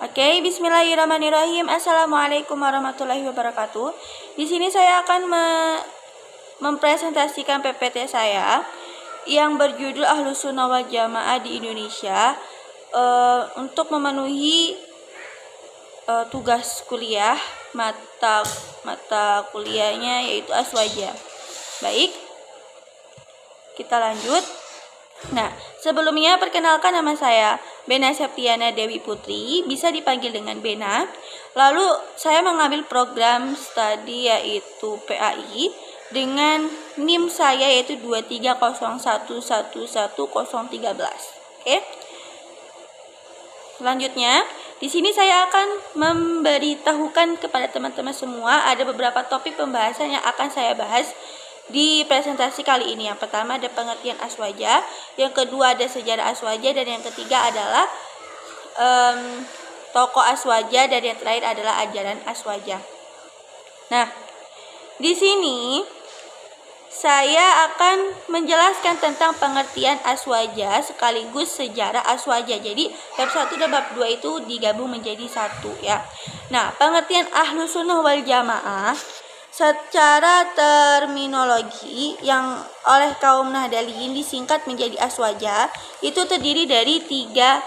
Oke, bismillahirrahmanirrahim. Assalamualaikum warahmatullahi wabarakatuh. Di sini saya akan mempresentasikan PPT saya yang berjudul Ahlus Sunnah wal Jamaah di Indonesia untuk memenuhi tugas kuliah mata kuliahnya yaitu Aswaja. Baik, kita lanjut. Nah, sebelumnya perkenalkan nama saya Bena Septiana Dewi Putri, bisa dipanggil dengan Bena. Lalu saya mengambil program studi yaitu PAI dengan NIM saya yaitu 230111013. Oke. Selanjutnya, di sini saya akan memberitahukan kepada teman-teman semua ada beberapa topik pembahasan yang akan saya bahas di presentasi kali ini. Yang pertama ada pengertian Aswaja, yang kedua ada sejarah Aswaja, dan yang ketiga adalah tokoh Aswaja, dan yang terakhir adalah ajaran Aswaja. Nah, di sini saya akan menjelaskan tentang pengertian Aswaja sekaligus sejarah Aswaja. Jadi bab 1 dan bab 2 itu digabung menjadi satu ya. Nah, pengertian Ahlus Sunnah wal Jamaah secara terminologi yang oleh kaum Nahdliyin disingkat menjadi Aswaja, itu terdiri dari tiga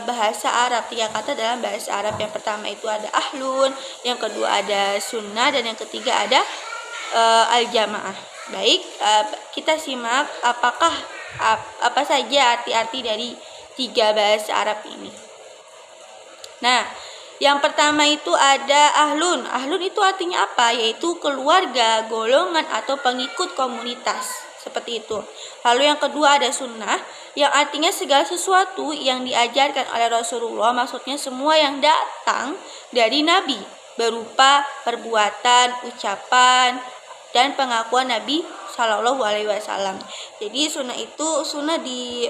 bahasa Arab, tiga kata dalam bahasa Arab. Yang pertama itu ada ahlun, yang kedua ada sunnah, dan yang ketiga ada al-jamaah. Baik, kita simak apa saja arti-arti dari tiga bahasa Arab ini. Nah, yang pertama itu ada ahlun. Ahlun itu artinya apa? Yaitu keluarga, golongan, atau pengikut komunitas. Seperti itu. Lalu yang kedua ada sunnah, yang artinya segala sesuatu yang diajarkan oleh Rasulullah. Maksudnya semua yang datang dari Nabi, berupa perbuatan, ucapan, dan pengakuan Nabi Shallallahu Alaihi Wasallam. Jadi sunnah di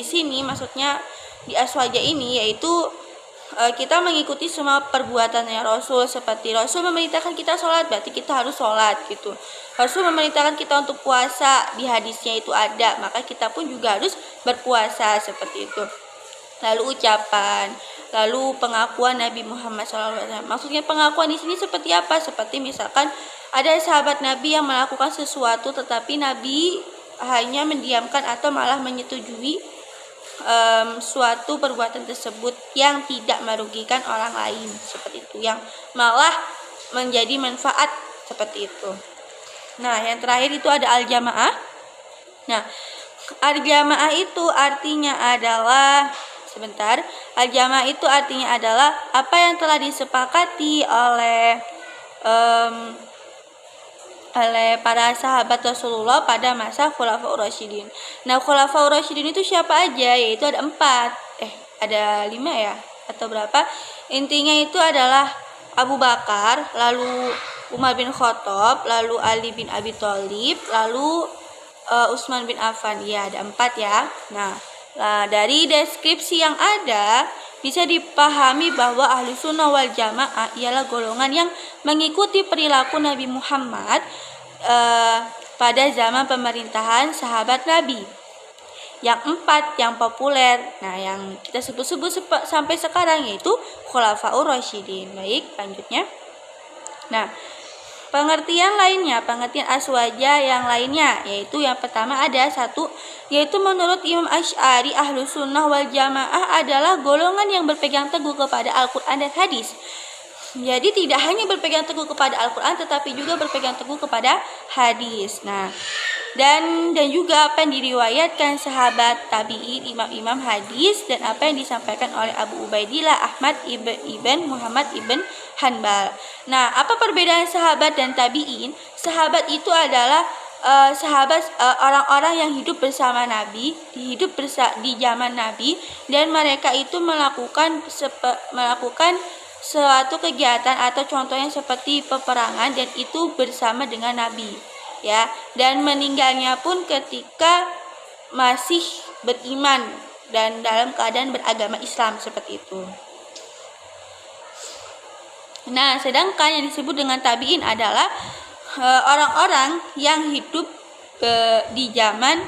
sini maksudnya di Aswaja ini yaitu kita mengikuti semua perbuatannya Rasul. Seperti Rasul memerintahkan kita sholat, berarti kita harus sholat gitu. Rasul memerintahkan kita untuk puasa, di hadisnya itu ada, maka kita pun juga harus berpuasa seperti itu. Lalu ucapan, lalu pengakuan Nabi Muhammad SAW. Maksudnya pengakuan di sini seperti apa? Seperti misalkan ada sahabat Nabi yang melakukan sesuatu, tetapi Nabi hanya mendiamkan atau malah menyetujui suatu perbuatan tersebut yang tidak merugikan orang lain, seperti itu, yang malah menjadi manfaat, seperti itu. Nah, yang terakhir itu ada al-jamaah. Nah, al-jamaah itu artinya adalah al-jamaah itu artinya adalah apa yang telah disepakati oleh para sahabat Rasulullah pada masa Khulafaur Rasyidin. Nah, Khulafaur Rasyidin itu siapa aja? Yaitu ada 4. Ada 5 ya? Atau berapa? Intinya itu adalah Abu Bakar, lalu Umar bin Khattab, lalu Ali bin Abi Thalib, lalu Utsman bin Affan. Ya, ada 4 ya. Nah, dari deskripsi yang ada bisa dipahami bahwa Ahlus Sunnah wal Jamaah ialah golongan yang mengikuti perilaku Nabi Muhammad pada zaman pemerintahan sahabat Nabi. Yang 4 yang populer, nah yang kita sebut-sebut sampai sekarang yaitu Khulafaur Rasyidin. Baik, lanjutnya. Nah, pengertian Aswaja yang lainnya yaitu yang pertama ada 1, yaitu menurut Imam Asy'ari Ahlus Sunnah wal Jamaah adalah golongan yang berpegang teguh kepada Al-Quran dan hadis. Jadi tidak hanya berpegang teguh kepada Al-Quran, tetapi juga berpegang teguh kepada hadis. Nah, dan juga apa yang diriwayatkan sahabat tabi'in, imam-imam hadis, dan apa yang disampaikan oleh Abu Ubaidillah Ahmad ibn Muhammad ibn Hanbal. Nah, apa perbedaan sahabat dan tabi'in? Sahabat itu adalah orang-orang yang hidup bersama Nabi, di zaman Nabi, dan mereka itu melakukan suatu kegiatan atau contohnya seperti peperangan, dan itu bersama dengan Nabi ya, dan meninggalnya pun ketika masih beriman dan dalam keadaan beragama Islam, seperti itu. Nah, sedangkan yang disebut dengan tabi'in adalah orang-orang yang hidup di zaman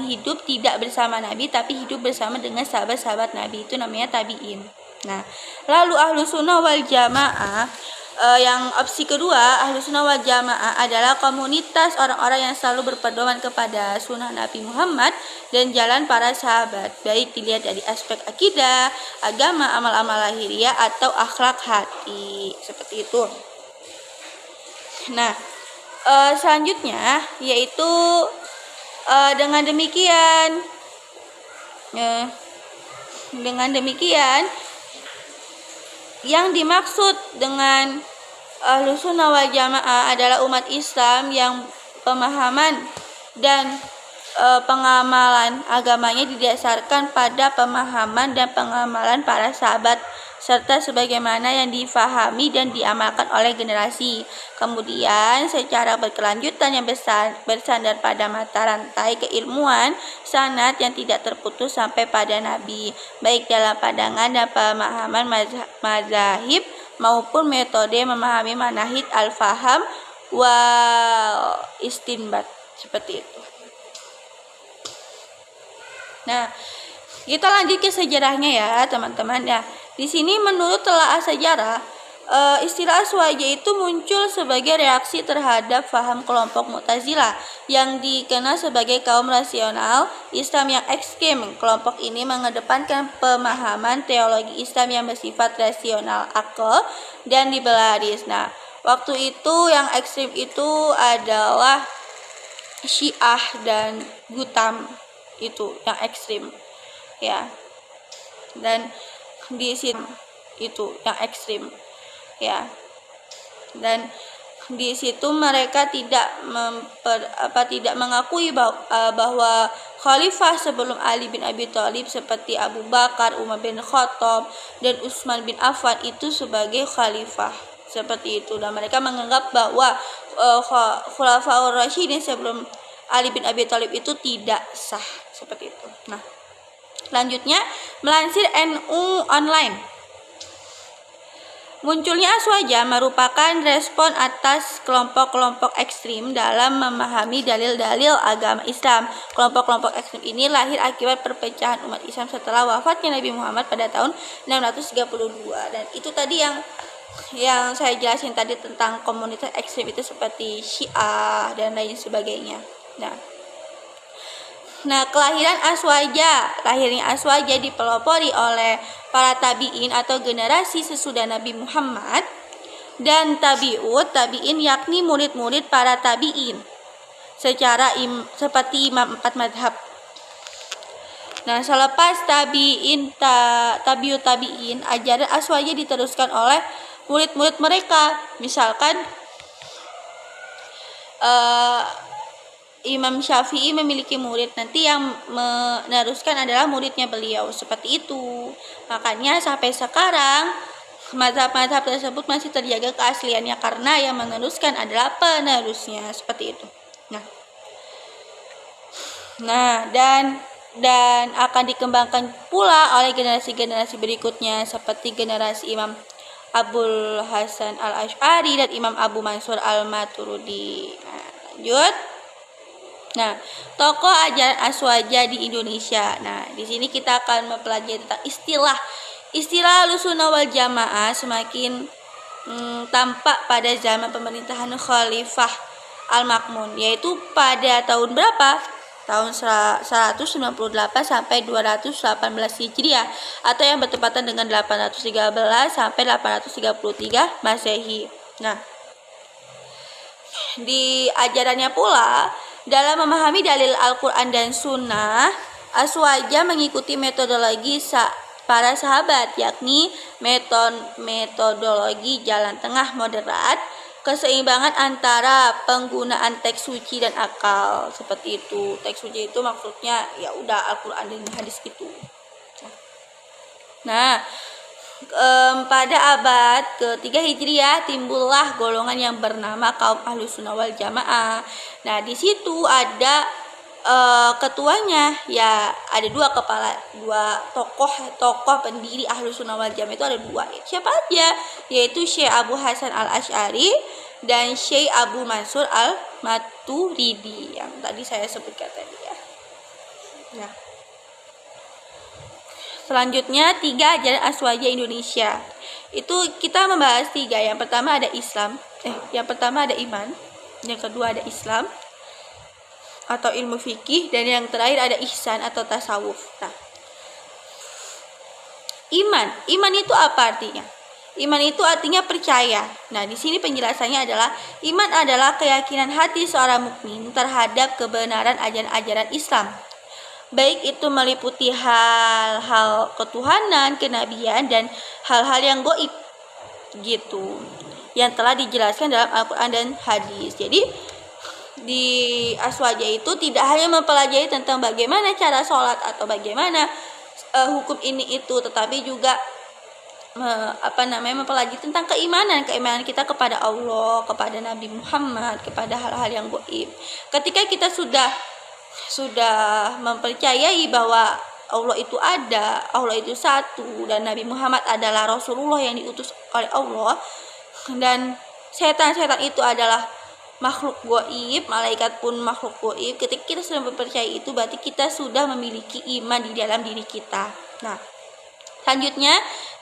hidup tidak bersama Nabi tapi hidup bersama dengan sahabat-sahabat Nabi, itu namanya tabi'in. Nah, lalu Ahlus Sunnah wal Jamaah, yang opsi kedua, Ahlus Sunnah wal Jamaah adalah komunitas orang-orang yang selalu berpedoman kepada sunnah Nabi Muhammad dan jalan para sahabat, baik dilihat dari aspek akidah, agama, amal-amal lahiriah atau akhlak hati, seperti itu. Nah, selanjutnya yaitu dengan demikian yang dimaksud dengan Ahlus Sunnah wal Jamaah adalah umat Islam yang pemahaman dan pengamalan agamanya didasarkan pada pemahaman dan pengamalan para sahabat serta sebagaimana yang difahami dan diamalkan oleh generasi kemudian secara berkelanjutan yang bersandar pada mata rantai keilmuan sanad yang tidak terputus sampai pada Nabi, baik dalam pandangan dan pemahaman mazahib maupun metode memahami manahij al-faham wal istinbat, seperti itu. Nah, kita lanjut ke sejarahnya ya teman-teman ya. Di sini menurut telaah sejarah, istilah aswaja itu muncul sebagai reaksi terhadap faham kelompok Mu'tazilah yang dikenal sebagai kaum rasional Islam yang ekstrem. Kelompok ini mengedepankan pemahaman teologi Islam yang bersifat rasional akal dan liberalisme. Nah, waktu itu yang ekstrem itu adalah Syiah dan Gutam, itu yang ekstrem ya, dan di sini itu yang ekstrem ya, dan di situ mereka tidak mengakui bahwa khalifah sebelum Ali bin Abi Thalib seperti Abu Bakar, Umar bin Khattab dan Utsman bin Affan itu sebagai khalifah, seperti itu. Dan mereka menganggap bahwa Khulafaur Rasyidin sebelum Ali bin Abi Thalib itu tidak sah, seperti itu. Nah, selanjutnya melansir NU Online, munculnya aswaja merupakan respon atas kelompok-kelompok ekstrim dalam memahami dalil-dalil agama Islam. Kelompok-kelompok ekstrim ini lahir akibat perpecahan umat Islam setelah wafatnya Nabi Muhammad pada tahun 632. Dan itu tadi yang saya jelasin tadi tentang komunitas ekstrim itu seperti Syiah dan lain sebagainya. Nah, lahirnya aswaja dipelopori oleh para tabi'in atau generasi sesudah Nabi Muhammad dan tabi'in yakni murid-murid para tabi'in seperti imam 4 madhab. Nah, selepas tabi'in, ajaran aswaja diteruskan oleh murid-murid mereka. Misalkan Imam Syafi'i memiliki murid, nanti yang meneruskan adalah muridnya beliau, seperti itu. Makanya sampai sekarang mazhab-mazhab tersebut masih terjaga keasliannya karena yang meneruskan adalah penerusnya, seperti itu. Nah, dan akan dikembangkan pula oleh generasi-generasi berikutnya seperti generasi Imam Abul Hasan al-Asy'ari dan Imam Abu Mansur al-Maturidi. Nah, lanjut. Nah, tokoh ajaran aswaja di Indonesia. Nah, di sini kita akan mempelajari tentang istilah Ahlus Sunnah wal Jamaah semakin tampak pada zaman pemerintahan Khalifah Al-Ma'mun, yaitu pada tahun berapa? Tahun 198 sampai 218 Hijriah atau yang bertepatan dengan 813 sampai 833 Masehi. Nah, di ajarannya pula dalam memahami dalil Al-Quran dan Sunnah, aswaja mengikuti metodologi para sahabat, yakni metodologi jalan tengah moderat, keseimbangan antara penggunaan teks suci dan akal, seperti itu. Teks suci itu maksudnya ya udah Al-Quran dan hadis itu. Nah, pada abad ke-3 Hijriah timbullah golongan yang bernama kaum Ahlus Sunnah wal Jamaah. Nah, di situ ada ketuanya, ya ada dua tokoh pendiri Ahlus Sunnah wal Jamaah itu ada dua. Siapa aja? Yaitu Syekh Abu Hasan al-Asy'ari dan Syekh Abu Mansur Al-Maturidi yang tadi saya sebutkan tadi ya. Nah, selanjutnya 3 ajaran Aswaja Indonesia. Itu kita membahas 3. Yang pertama ada yang pertama ada iman, yang kedua ada Islam atau ilmu fikih, dan yang terakhir ada ihsan atau tasawuf. Nah, iman itu apa artinya? Iman itu artinya percaya. Nah, di sini penjelasannya adalah iman adalah keyakinan hati seorang mukmin terhadap kebenaran ajaran-ajaran Islam. Baik itu meliputi hal-hal ketuhanan, kenabian, dan hal-hal yang gaib gitu, yang telah dijelaskan dalam Al-Quran dan hadis. Jadi di Aswaja itu tidak hanya mempelajari tentang bagaimana cara sholat atau bagaimana hukum ini itu, tetapi juga mempelajari tentang keimanan kita kepada Allah, kepada Nabi Muhammad, kepada hal-hal yang gaib. Ketika kita sudah mempercayai bahwa Allah itu ada, Allah itu satu, dan Nabi Muhammad adalah Rasulullah yang diutus oleh Allah, dan setan-setan itu adalah makhluk gaib, malaikat pun makhluk gaib. Ketika kita sudah mempercayai itu, berarti kita sudah memiliki iman di dalam diri kita. Nah, selanjutnya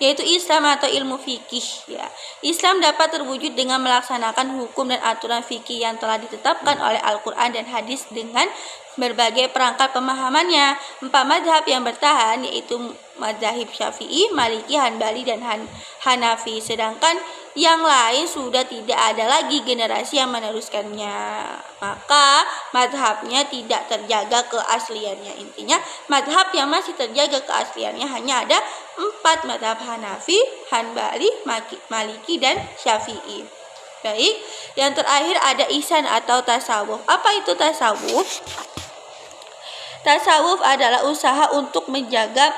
yaitu Islam atau ilmu fikih ya. Islam dapat terwujud dengan melaksanakan hukum dan aturan fikih yang telah ditetapkan oleh Al-Quran dan hadis dengan berbagai perangkat pemahamannya. 4 mazhab yang bertahan yaitu mazhab Syafi'i, Maliki, Hanbali, dan Hanafi. Sedangkan yang lain sudah tidak ada lagi generasi yang meneruskannya. Maka mazhabnya tidak terjaga keasliannya. Intinya mazhab yang masih terjaga keasliannya hanya ada 4 mazhab: Hanafi, Hanbali, Maliki, dan Syafi'i. Baik, yang terakhir ada ihsan atau tasawuf. Apa itu tasawuf? Tasawuf adalah usaha untuk menjaga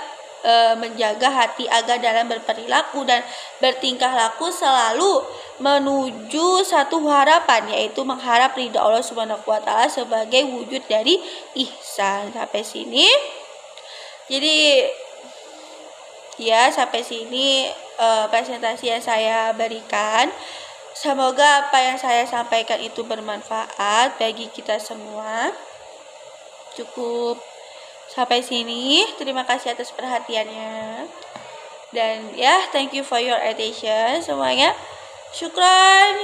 hati agar dalam berperilaku dan bertingkah laku selalu menuju satu harapan, yaitu mengharap ridha Allah Subhanahu wa taala sebagai wujud dari ihsan. Sampai sini. Jadi ya, sampai sini presentasi yang saya berikan. Semoga apa yang saya sampaikan itu bermanfaat bagi kita semua. Cukup sampai sini. Terima kasih atas perhatiannya. Dan ya, thank you for your attention semuanya. Syukran.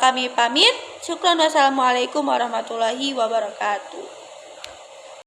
Kami pamit. Syukran. Wassalamualaikum warahmatullahi wabarakatuh.